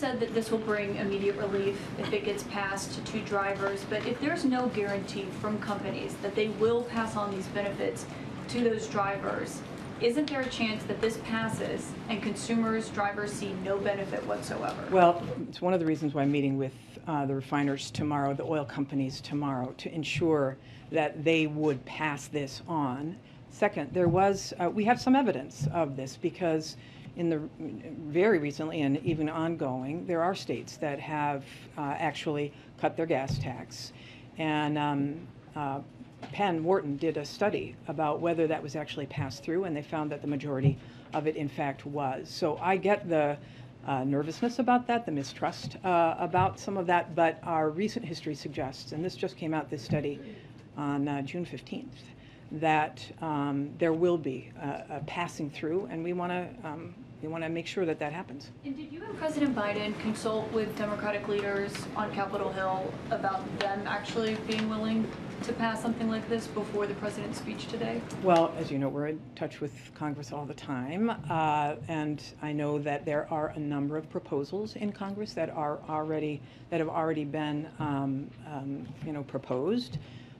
said that this will bring immediate relief if it gets passed to drivers, but if there's no guarantee from companies that they will pass on these benefits to those drivers, isn't there a chance that this passes and consumers, drivers see no benefit whatsoever? Well, it's one of the reasons why I'm meeting with the refiners tomorrow, the oil companies tomorrow, to ensure that they would pass this on. Second, we have some evidence of this because very recently and even ongoing, there are states that have actually cut their gas tax. And Penn Wharton did a study about whether that was actually passed through, and they found that the majority of it, in fact, was. So I get the nervousness about that, the mistrust about some of that, but our recent history suggests, and this just came out, this study on June 15th, that there will be a passing through, and we want to make sure that that happens. And did you and President Biden consult with Democratic leaders on Capitol Hill about them actually being willing to pass something like this before the president's speech today? Well, as you know, we're in touch with Congress all the time, and I know that there are a number of proposals in Congress that have already been proposed.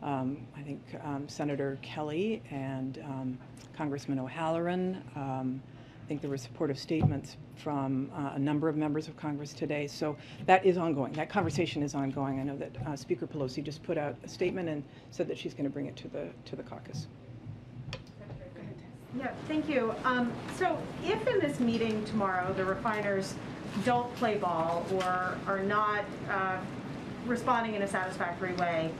I think Senator Kelly and Congressman O'Halloran. I think there were supportive statements from a number of members of Congress today. So that is ongoing. That conversation is ongoing. I know that Speaker Pelosi just put out a statement and said that she's going to bring it to the caucus. Yeah, thank you. So if in this meeting tomorrow the refiners don't play ball or are not responding in a satisfactory way,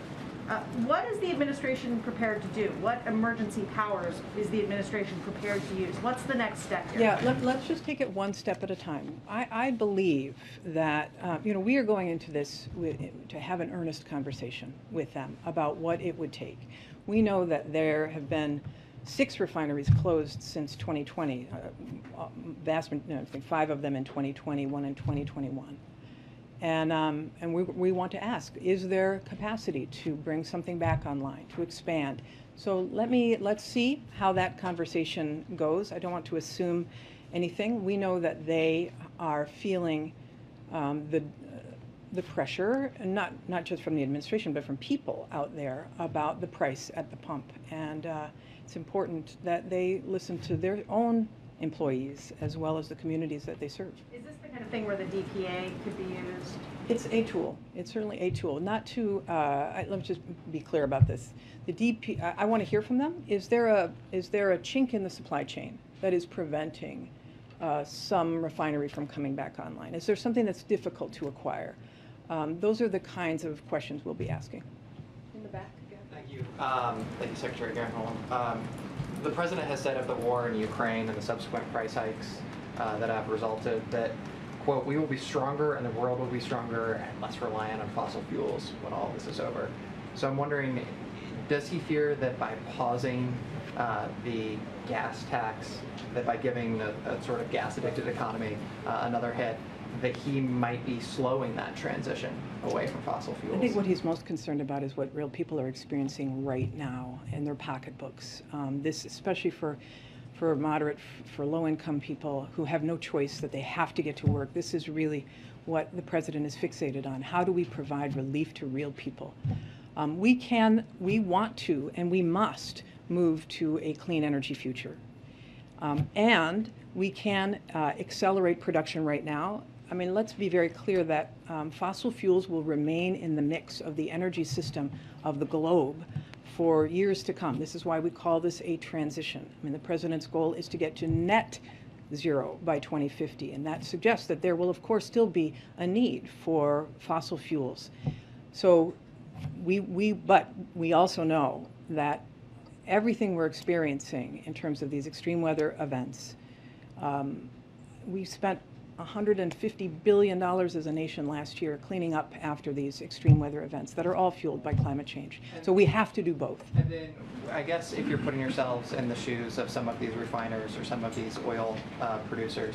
what is the administration prepared to do? What emergency powers is the administration prepared to use? What's the next step here? Yeah, let's just take it one step at a time. I believe that we are going into this to have an earnest conversation with them about what it would take. We know that there have been 6 refineries closed since 2020. I think 5 of them in 2020, 1 in 2021. And we want to ask, is there capacity to bring something back online, to expand? So let's see how that conversation goes. I don't want to assume anything. We know that they are feeling the pressure, not just from the administration, but from people out there about the price at the pump. And it's important that they listen to their own employees as well as the communities that they serve. Is this the kind of thing where the DPA could be used? It's a tool. It's certainly a tool. Not to, let me just be clear about this. The I want to hear from them. Is there a chink in the supply chain that is preventing some refinery from coming back online? Is there something that's difficult to acquire? Those are the kinds of questions we'll be asking. In the back. Thank you. Thank you, Secretary Granholm. The president has said of the war in Ukraine and the subsequent price hikes that have resulted that, quote, we will be stronger and the world will be stronger and less reliant on fossil fuels when all this is over. So I'm wondering, does he fear that by pausing the gas tax, that by giving a sort of gas-addicted economy another hit, that he might be slowing that transition away from fossil fuels? I think what he's most concerned about is what real people are experiencing right now in their pocketbooks. This, especially for moderate, for low-income people who have no choice, that they have to get to work. This is really what the president is fixated on. How do we provide relief to real people? We want to, and we must move to a clean energy future. And we can accelerate production right now. I mean, let's be very clear that fossil fuels will remain in the mix of the energy system of the globe for years to come. This is why we call this a transition. I mean, the president's goal is to get to net zero by 2050, and that suggests that there will, of course, still be a need for fossil fuels. So but we also know that everything we're experiencing in terms of these extreme weather events, we spent $150 billion as a nation last year cleaning up after these extreme weather events that are all fueled by climate change. So we have to do both. And then I guess if you're putting yourselves in the shoes of some of these refiners or some of these oil producers,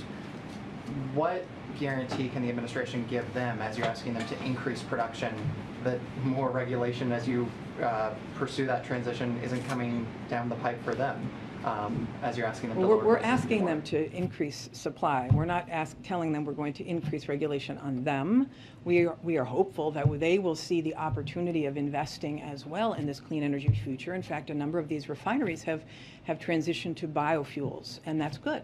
what guarantee can the administration give them as you're asking them to increase production, that more regulation as you pursue that transition isn't coming down the pipe for them? as you're asking them to Well, lower we're prices asking more? them to increase supply. We're not telling them we're going to increase regulation on them. We are hopeful that they will see the opportunity of investing as well in this clean energy future. In fact, a number of these refineries have transitioned to biofuels, and that's good.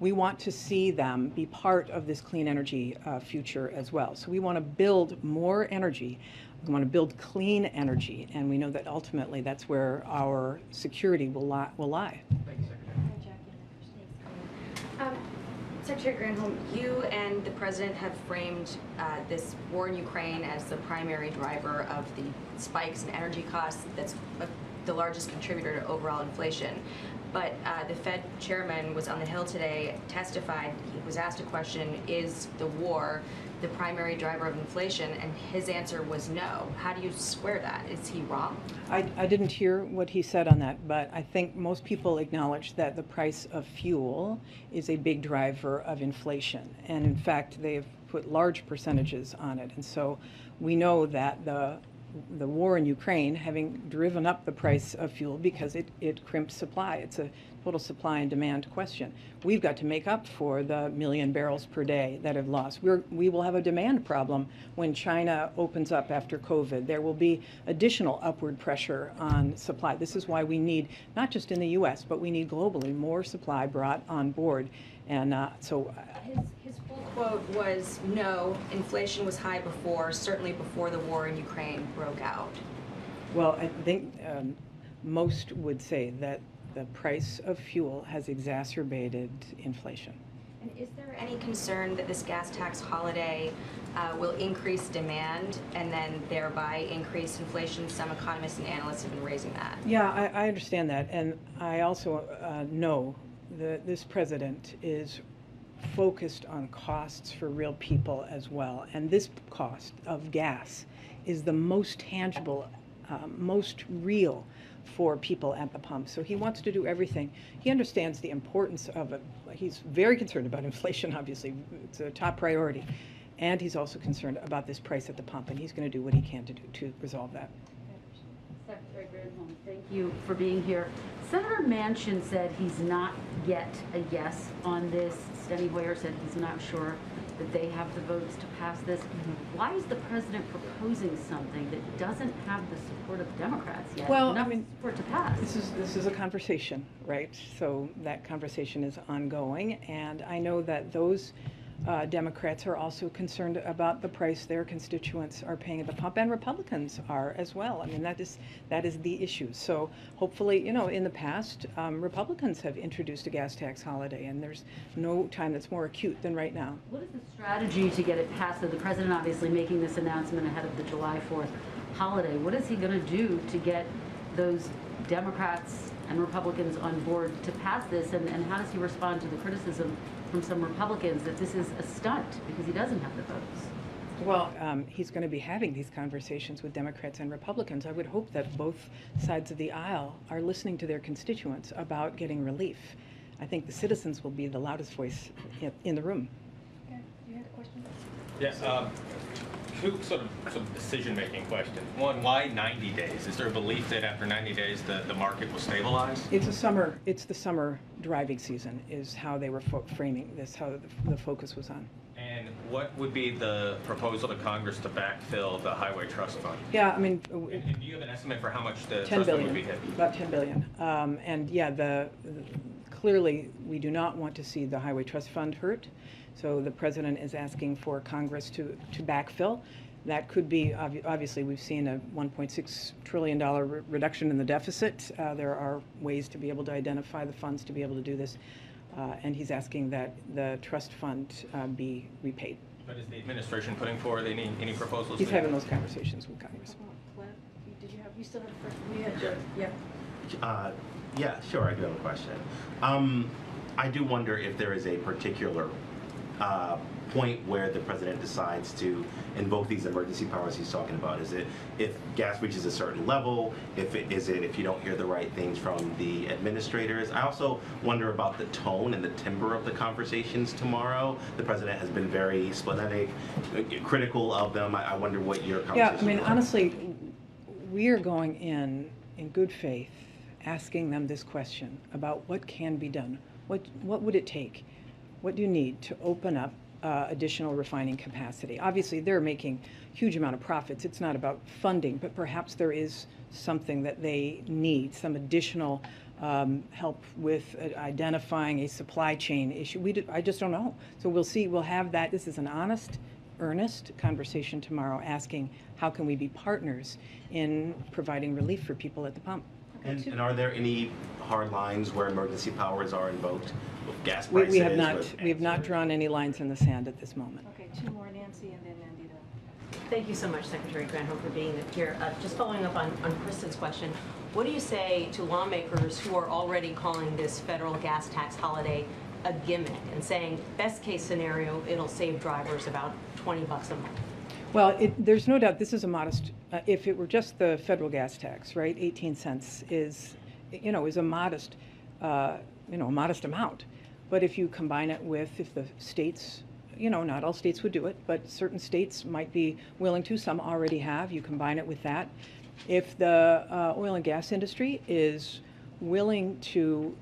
We want to see them be part of this clean energy future as well. So we want to build more energy. We want to build clean energy, and we know that ultimately that's where our security will lie. Thank you, Secretary. Secretary Granholm, you and the President have framed this war in Ukraine as the primary driver of the spikes in energy costs that's the largest contributor to overall inflation. But the Fed chairman was on the Hill today, testified, he was asked a question, is the war the primary driver of inflation? And his answer was no. How do you square that? Is he wrong? I didn't hear what he said on that, but I think most people acknowledge that the price of fuel is a big driver of inflation. And in fact, they've put large percentages on it. And so we know that the war in Ukraine, having driven up the price of fuel because it crimps supply. It's a total supply and demand question. We've got to make up for the million barrels per day that have lost. We will have a demand problem when China opens up after COVID. There will be additional upward pressure on supply. This is why we need, not just in the U.S., but we need globally more supply brought on board. And His full quote was, no, inflation was high before, certainly before the war in Ukraine broke out. well, I think most would say that the price of fuel has exacerbated inflation. And is there any concern that this gas tax holiday will increase demand and then thereby increase inflation? Some economists and analysts have been raising that. Yeah, I understand that. And I also know that this president is focused on costs for real people as well. And this cost of gas is the most tangible, most real for people at the pump. So he wants to do everything. He understands the importance of it. He's very concerned about inflation, obviously. It's a top priority. And he's also concerned about this price at the pump, and he's going to do what he can to resolve that. Secretary Granholm, thank you for being here. Senator Manchin said he's not yet a yes on this. Steny Hoyer said he's not sure that they have the votes to pass this. Why is the president proposing something that doesn't have the support of Democrats yet? Well, enough I mean, support to pass. This is a conversation, right? So that conversation is ongoing, and I know that those Democrats are also concerned about the price their constituents are paying at the pump, and Republicans are as well. I mean, that is the issue. So hopefully, in the past, Republicans have introduced a gas tax holiday, and there's no time that's more acute than right now. What is the strategy to get it passed? So the president obviously making this announcement ahead of the July 4th holiday. What is he going to do to get those Democrats and Republicans on board to pass this? And how does he respond to the criticism from some Republicans that this is a stunt because he doesn't have the votes? Well, he's going to be having these conversations with Democrats and Republicans. I would hope that both sides of the aisle are listening to their constituents about getting relief. I think the citizens will be the loudest voice in the room. Okay, you had a question? Yeah, two sort of decision-making questions. One, why 90 days? Is there a belief that after 90 days the market will stabilize? It's the summer driving season is how they were framing this, how the focus was on. And what would be the proposal to Congress to backfill the Highway Trust Fund? Yeah, I mean, And do you have an estimate for how much the 10 trust fund would be billion, hit? about 10 billion. And yeah, clearly we do not want to see the Highway Trust Fund hurt. So the president is asking for Congress to backfill. That could be, obviously, we've seen a $1.6 trillion reduction in the deficit. There are ways to be able to identify the funds to be able to do this. And he's asking that the trust fund be repaid. But is the administration putting forward any proposals? He's having those conversations with Congress. You still have a question? We had Joe, yeah. Yeah, sure, I do have a question. I do wonder if there is a particular point where the president decides to invoke these emergency powers he's talking about. Is it if gas reaches a certain level? Is it if you don't hear the right things from the administrators? I also wonder about the tone and the timbre of the conversations tomorrow. The president has been very splenetic, critical of them. I wonder what your conversation. Yeah, I mean, honestly, we are going in good faith asking them this question about what can be done. What would it take? What do you need to open up additional refining capacity? Obviously, they're making huge amount of profits. It's not about funding, but perhaps there is something that they need, some additional help with identifying a supply chain issue. I just don't know. So we'll see. We'll have that. This is an honest, earnest conversation tomorrow, asking how can we be partners in providing relief for people at the pump. And are there any hard lines where emergency powers are invoked with gas We prices? have not drawn any lines in the sand at this moment. Okay, two more, Nancy, and then Nandita. Thank you so much, Secretary Granholm, for being here. Just following up on Kristen's question, what do you say to lawmakers who are already calling this federal gas tax holiday a gimmick and saying, best case scenario, it'll save drivers about $20 a month? Well, there's no doubt this is a modest, if it were just the federal gas tax, right, 18 cents is a modest, a modest amount. But if you combine it with, if the states, not all states would do it, but certain states might be willing to, some already have, you combine it with that. If the oil and gas industry is willing to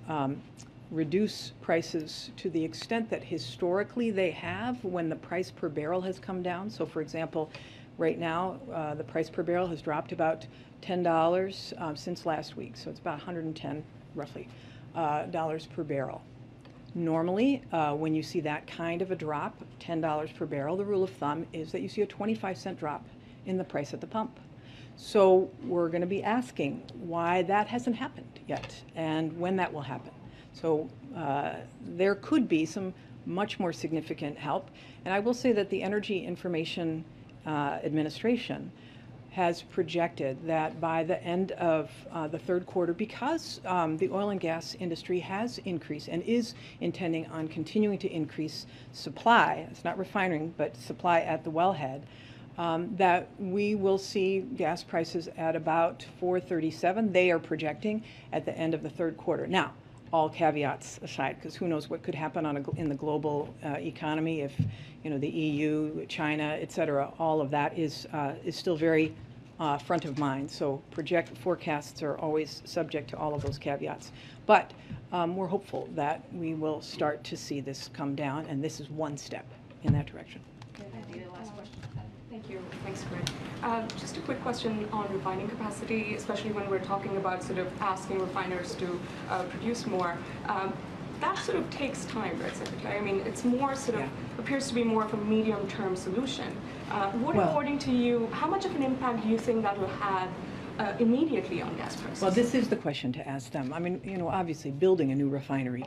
reduce prices to the extent that historically they have when the price per barrel has come down. So for example, right now the price per barrel has dropped about $10 since last week. So it's about 110 roughly dollars per barrel. Normally, when you see that kind of a drop, $10 per barrel, the rule of thumb is that you see a 25-cent drop in the price at the pump. So we're going to be asking why that hasn't happened yet and when that will happen. So there could be some much more significant help. And I will say that the Energy Information Administration has projected that by the end of the third quarter, because the oil and gas industry has increased and is intending on continuing to increase supply, it's not refining, but supply at the wellhead, that we will see gas prices at about $4.37. They are projecting at the end of the third quarter. Now, all caveats aside, because who knows what could happen in the global economy if the EU, China, et cetera, all of that is still very front of mind. So forecasts are always subject to all of those caveats. But we're hopeful that we will start to see this come down, and this is one step in that direction. Last question. Thank you. Thanks, Corinne. Just a quick question on refining capacity, especially when we're talking about sort of asking refiners to produce more. That sort of takes time, right, Secretary? I mean, it's more sort of, appears to be more of a medium-term solution. According to you, how much of an impact do you think that will have immediately on gas prices? Well, this is the question to ask them. I mean, obviously building a new refinery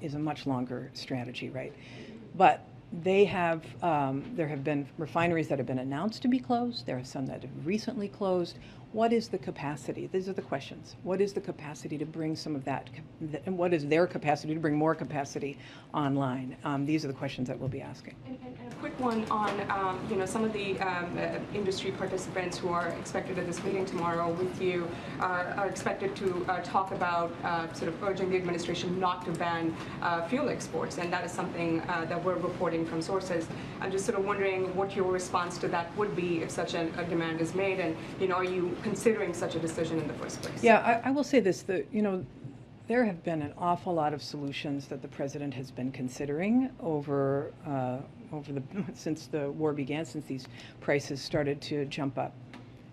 is a much longer strategy, right? But there have been refineries that have been announced to be closed. There are some that have recently closed. What is the capacity? These are the questions. What is the capacity to bring some of that, and what is their capacity to bring more capacity online? These are the questions that we'll be asking. And a quick one on, some of the industry participants who are expected at this meeting tomorrow with you are expected to talk about sort of urging the administration not to ban fuel exports, and that is something that we're reporting from sources. I'm just sort of wondering what your response to that would be if such a demand is made, and are you considering such a decision in the first place? Yeah, I will say this, there have been an awful lot of solutions that the president has been considering since the war began, since these prices started to jump up.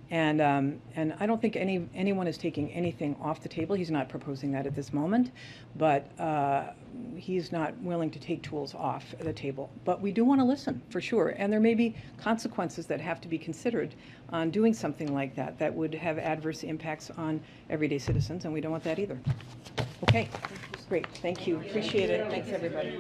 And I don't think anyone is taking anything off the table. He's not proposing that at this moment, but he's not willing to take tools off the table. But we do want to listen, for sure. And there may be consequences that have to be considered on doing something like that would have adverse impacts on everyday citizens, and we don't want that either. Okay, great. Thank you. Appreciate it. Thanks, everybody.